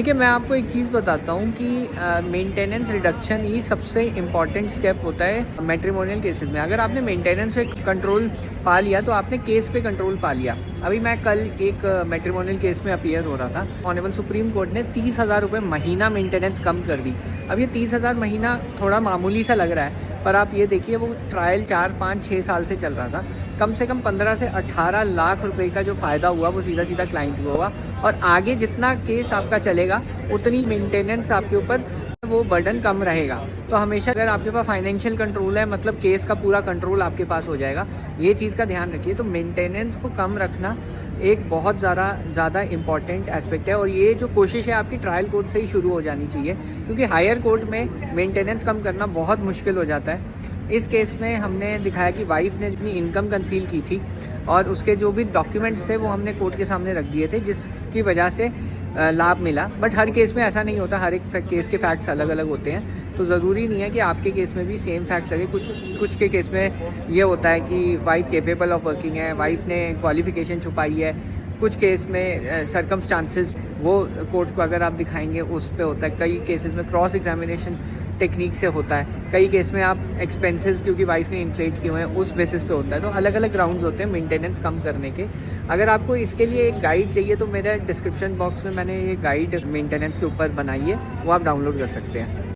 देखिए, मैं आपको एक चीज़ बताता हूँ कि मेंटेनेंस रिडक्शन ही सबसे इम्पॉर्टेंट स्टेप होता है मैट्रिमोनियल केसेस में। अगर आपने मेंटेनेंस पे कंट्रोल पा लिया तो आपने केस पे कंट्रोल पा लिया। अभी मैं कल एक मैट्रिमोनियल केस में अपीयर हो रहा था। ऑनरेबल सुप्रीम कोर्ट ने 30,000 रुपये महीना मेंटेनेंस कम कर दी। अब ये 30,000 महीना थोड़ा मामूली सा लग रहा है, पर आप ये देखिए वो ट्रायल 4, 5, 6 साल से चल रहा था। कम से कम 15 से 18 लाख रुपए का जो फ़ायदा हुआ वो सीधा सीधा क्लाइंट को हुआ। और आगे जितना केस आपका चलेगा उतनी मेंटेनेंस आपके ऊपर वो बर्डन कम रहेगा। तो हमेशा अगर आपके पास फाइनेंशियल कंट्रोल है, मतलब केस का पूरा कंट्रोल आपके पास हो जाएगा। ये चीज़ का ध्यान रखिए। तो मेंटेनेंस को कम रखना एक बहुत ज़्यादा इम्पॉर्टेंट एस्पेक्ट है, और ये जो कोशिश है आपकी ट्रायल कोर्ट से ही शुरू हो जानी चाहिए, क्योंकि हायर कोर्ट में मेंटेनेंस कम करना बहुत मुश्किल हो जाता है। इस केस में हमने दिखाया कि वाइफ ने अपनी इनकम कंसील की थी और उसके जो भी डॉक्यूमेंट्स थे वो हमने कोर्ट के सामने रख दिए थे, जिसकी वजह से लाभ मिला। बट हर केस में ऐसा नहीं होता, हर एक केस के फैक्ट्स अलग अलग होते हैं। तो ज़रूरी नहीं है कि आपके केस में भी सेम फैक्ट्स लगे। कुछ के केस में ये होता है कि वाइफ केपेबल ऑफ वर्किंग है, वाइफ ने क्वालिफिकेशन छुपाई है। कुछ केस में सरकमस्टांसेस वो कोर्ट को अगर आप दिखाएंगे उस पे होता है। कई केसेस में क्रॉस एग्जामिनेशन टेक्निक से होता है। कई केस में आप एक्सपेंसेस क्योंकि वाइफ ने इन्फ्लेट किए हुए हैं उस बेसिस पे होता है। तो अलग अलग ग्राउंड्स होते हैं मेंटेनेंस कम करने के। अगर आपको इसके लिए एक गाइड चाहिए तो मेरे डिस्क्रिप्शन बॉक्स में मैंने ये गाइड मेंटेनेंस के ऊपर बनाई है, वो आप डाउनलोड कर सकते हैं।